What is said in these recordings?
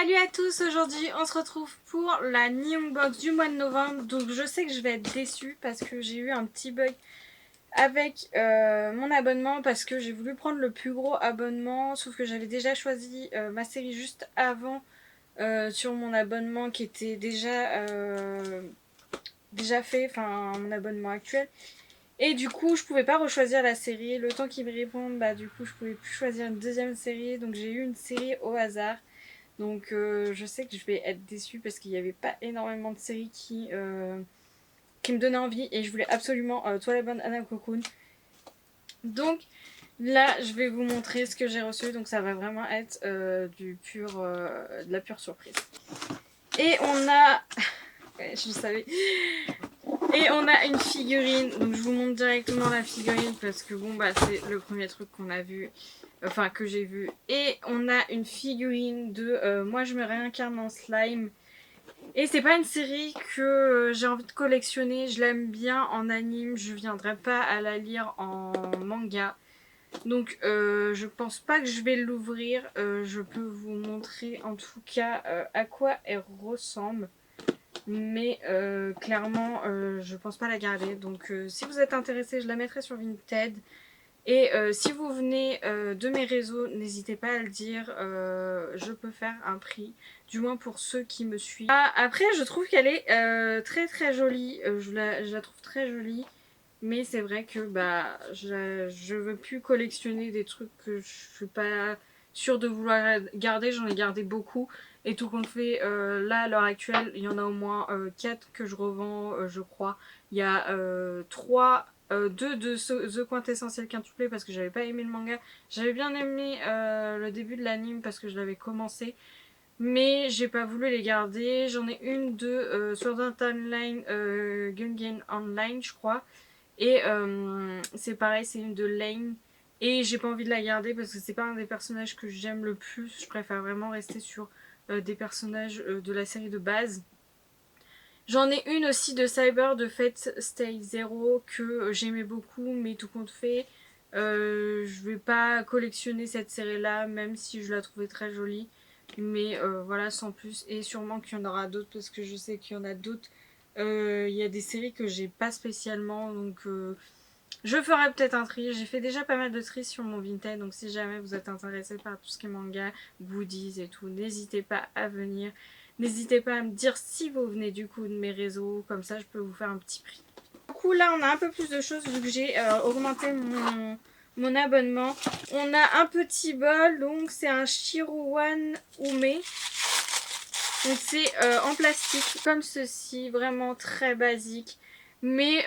Salut à tous, aujourd'hui on se retrouve pour la Neon Box du mois de novembre. Donc je sais que je vais être déçue parce que j'ai eu un petit bug avec mon abonnement parce que j'ai voulu prendre le plus gros abonnement, sauf que j'avais déjà choisi ma série juste avant sur mon abonnement qui était déjà fait, enfin mon abonnement actuel. Et du coup je pouvais pas rechoisir la série, le temps qu'ils me répondent, bah du coup je pouvais plus choisir une deuxième série, donc j'ai eu une série au hasard. Donc je sais que je vais être déçue parce qu'il n'y avait pas énormément de séries qui me donnaient envie et je voulais absolument Toi la bonne Anna Cocoon. Donc là je vais vous montrer ce que j'ai reçu, donc ça va vraiment être de la pure surprise. Et on a... ouais, je savais. Et on a une figurine, donc je vous montre directement la figurine parce que bon bah c'est le premier truc qu'on a vu. Enfin que j'ai vu. Et on a une figurine de Moi je me réincarne en slime. Et c'est pas une série que j'ai envie de collectionner. Je l'aime bien en anime. Je viendrai pas à la lire en manga. Donc je pense pas que je vais l'ouvrir. Je peux vous montrer en tout cas à quoi elle ressemble. Mais clairement je pense pas la garder. Donc si vous êtes intéressé, je la mettrai sur Vinted. Et si vous venez de mes réseaux, n'hésitez pas à le dire, je peux faire un prix, du moins pour ceux qui me suivent. Ah, après, je trouve qu'elle est très très jolie, je la trouve très jolie, mais c'est vrai que bah, je veux plus collectionner des trucs que je suis pas sûre de vouloir garder, j'en ai gardé beaucoup. Et tout compte fait, là à l'heure actuelle, il y en a au moins 4 que je revends, je crois. Il y a 2 de The Quintessential Quintuplé parce que j'avais pas aimé le manga. J'avais bien aimé le début de l'anime parce que je l'avais commencé. Mais j'ai pas voulu les garder. J'en ai une de Sword Art Online Gungan Online, je crois. Et c'est pareil, c'est une de Lane. Et j'ai pas envie de la garder parce que c'est pas un des personnages que j'aime le plus. Je préfère vraiment rester sur des personnages de la série de base. J'en ai une aussi de Cyber de Fate Stay Zero que j'aimais beaucoup, mais tout compte fait, je vais pas collectionner cette série là, même si je la trouvais très jolie. Mais voilà, sans plus. Et sûrement qu'il y en aura d'autres parce que je sais qu'il y en a d'autres. Il y a des séries que j'ai pas spécialement, donc je ferai peut-être un tri. J'ai fait déjà pas mal de tri sur mon Vinted, donc si jamais vous êtes intéressé par tout ce qui est manga, goodies et tout, n'hésitez pas à venir. N'hésitez pas à me dire si vous venez du coup de mes réseaux, comme ça je peux vous faire un petit prix. Du coup là on a un peu plus de choses vu que j'ai augmenté mon abonnement. On a un petit bol, donc c'est un Shirowan Ume. Donc c'est en plastique comme ceci, vraiment très basique. Mais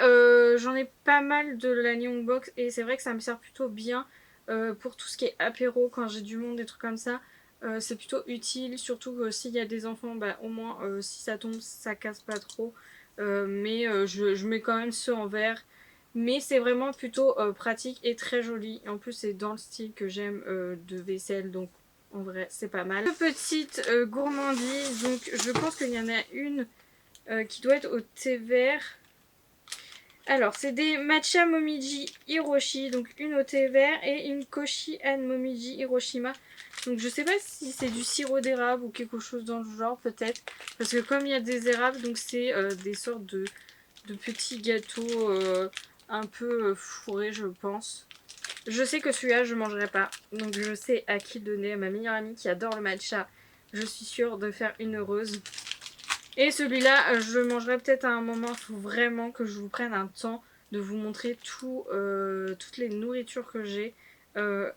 j'en ai pas mal de la Neon Box et c'est vrai que ça me sert plutôt bien pour tout ce qui est apéro quand j'ai du monde, des trucs comme ça. C'est plutôt utile, surtout que s'il y a des enfants, bah, au moins si ça tombe, ça casse pas trop. Mais je mets quand même ceux en verre. Mais c'est vraiment plutôt pratique et très joli. Et en plus c'est dans le style que j'aime de vaisselle, donc en vrai c'est pas mal. Deux petites gourmandises, donc je pense qu'il y en a une qui doit être au thé vert. Alors c'est des matcha momiji hiroshi, donc une au thé vert et une koshi an momiji hiroshima. Donc je sais pas si c'est du sirop d'érable ou quelque chose dans le genre peut-être. Parce que comme il y a des érables, donc c'est des sortes de petits gâteaux un peu fourrés je pense. Je sais que celui-là je mangerai pas, donc je sais à qui donner, à ma meilleure amie qui adore le matcha. Je suis sûre de faire une heureuse. Et celui-là je le mangerai peut-être à un moment. Il faut vraiment que je vous prenne un temps de vous montrer toutes les nourritures que j'ai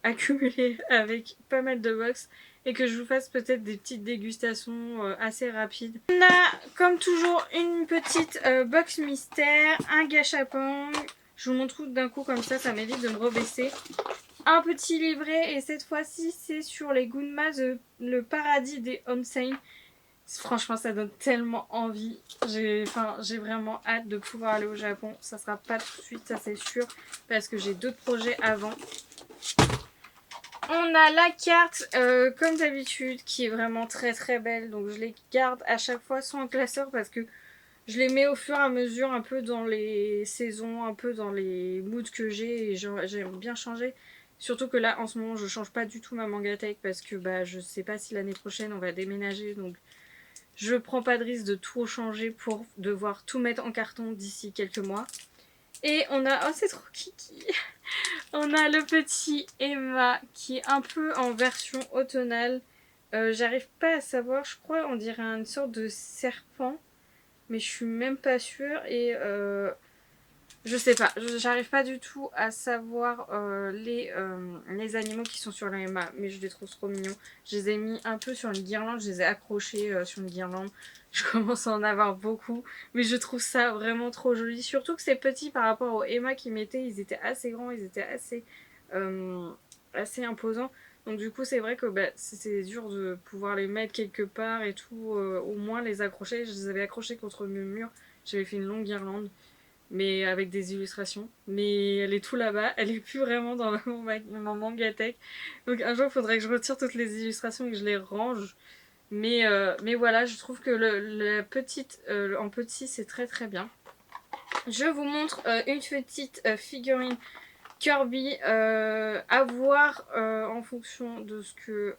accumulées avec pas mal de box. Et que je vous fasse peut-être des petites dégustations assez rapides. On a comme toujours une petite box mystère, un gâchapon. Je vous montre tout d'un coup comme ça m'évite de me rebaisser. Un petit livret et cette fois-ci c'est sur les Gunma, le paradis des onsen. Franchement ça donne tellement envie. J'ai vraiment hâte de pouvoir aller au Japon. Ça sera pas tout de suite, ça c'est sûr, parce que j'ai d'autres projets avant. On a la carte comme d'habitude qui est vraiment très très belle. Donc je les garde à chaque fois soit en classeur parce que je les mets au fur et à mesure un peu dans les saisons, un peu dans les moods que j'ai et j'aime bien changer. Surtout que là en ce moment je change pas du tout ma Mangatech parce que bah je sais pas si l'année prochaine on va déménager, donc je prends pas de risque de tout changer pour devoir tout mettre en carton d'ici quelques mois. Et on a, oh c'est trop kiki, on a le petit Emma qui est un peu en version automnale. J'arrive pas à savoir, je crois on dirait une sorte de serpent, mais je suis même pas sûre. Et je sais pas, j'arrive pas du tout à savoir les animaux qui sont sur la Emma, mais je les trouve trop mignons. Je les ai mis un peu sur une guirlande, je les ai accrochés sur une guirlande. Je commence à en avoir beaucoup, mais je trouve ça vraiment trop joli. Surtout que c'est petit par rapport aux Emma qu'ils mettaient, ils étaient assez grands, ils étaient assez imposants. Donc du coup c'est vrai que bah, c'est dur de pouvoir les mettre quelque part et tout, au moins les accrocher. Je les avais accrochés contre le mur, j'avais fait une longue guirlande mais avec des illustrations. Mais elle est tout là-bas, elle est plus vraiment dans mon Mangatech. Donc un jour, il faudrait que je retire toutes les illustrations et que je les range. Mais voilà, je trouve que la petite en petit, c'est très très bien. Je vous montre une petite figurine Kirby à voir en fonction de ce que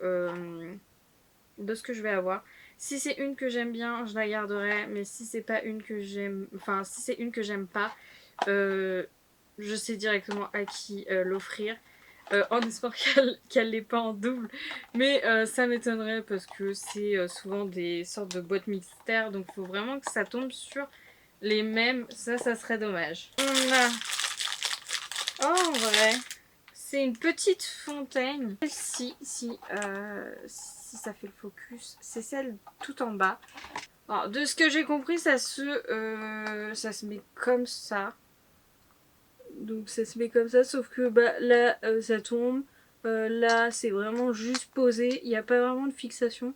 je vais avoir. Si c'est une que j'aime bien, je la garderai, mais si c'est pas une que j'aime, enfin si c'est une que j'aime pas, je sais directement à qui l'offrir. En espérant qu'elle l'ait pas en double, mais ça m'étonnerait parce que c'est souvent des sortes de boîtes mystères, donc il faut vraiment que ça tombe sur les mêmes, ça serait dommage. On a, oh, en vrai, c'est une petite fontaine. Si ça fait le focus, c'est celle tout en bas. Alors, de ce que j'ai compris, ça se met comme ça. Donc ça se met comme ça, sauf que bah, là, ça tombe. Là, c'est vraiment juste posé. Il n'y a pas vraiment de fixation.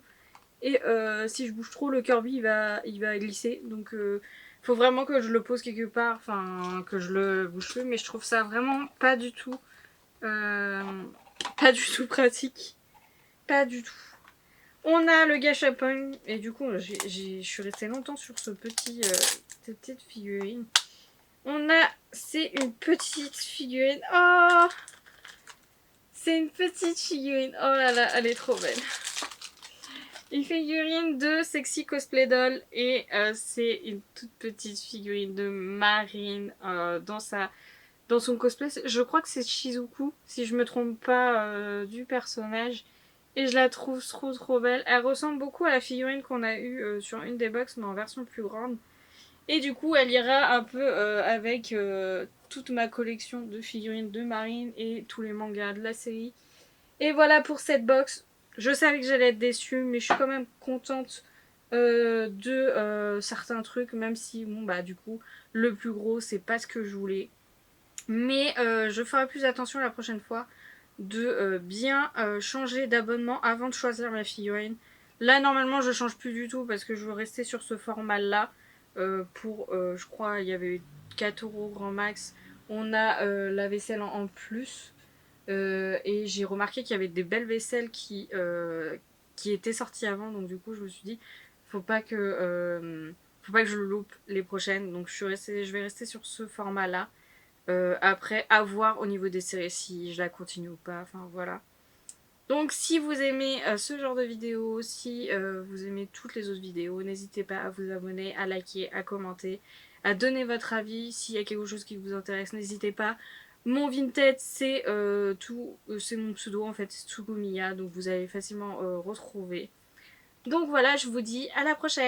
Et si je bouge trop, le Kirby, il va glisser. Donc faut vraiment que je le pose quelque part. Enfin, que je le bouge plus. Mais je trouve ça vraiment pas du tout... pas du tout pratique. Pas du tout. On a le gâchapon. Et du coup, je suis restée longtemps sur cette petite figurine. C'est une petite figurine. Oh, c'est une petite figurine. Oh là là, elle est trop belle. Une figurine de Sexy Cosplay Doll. Et c'est une toute petite figurine de Marine dans son cosplay. Je crois que c'est Shizuku, si je me trompe pas du personnage. Et je la trouve trop trop belle. Elle ressemble beaucoup à la figurine qu'on a eue sur une des box, mais en version plus grande. Et du coup, elle ira un peu avec toute ma collection de figurines de Marine et tous les mangas de la série. Et voilà pour cette box. Je savais que j'allais être déçue, mais je suis quand même contente de certains trucs, même si, bon, bah, du coup, le plus gros, c'est pas ce que je voulais. Mais je ferai plus attention la prochaine fois de bien changer d'abonnement avant de choisir ma figurine. Là, normalement, je change plus du tout parce que je veux rester sur ce format-là. Je crois, il y avait 4 € grand max. On a la vaisselle en plus. Et j'ai remarqué qu'il y avait des belles vaisselles qui étaient sorties avant. Donc, du coup, je me suis dit, faut pas que je le loupe les prochaines. Donc, je vais rester sur ce format-là. Après, à voir au niveau des séries si je la continue ou pas. Enfin, voilà. Donc si vous aimez ce genre de vidéo, si vous aimez toutes les autres vidéos, n'hésitez pas à vous abonner, à liker, à commenter, à donner votre avis. S'il y a quelque chose qui vous intéresse, n'hésitez pas. Mon Vinted, c'est c'est mon pseudo en fait, c'est Tsugumiya, donc vous allez facilement retrouver. Donc voilà, je vous dis à la prochaine.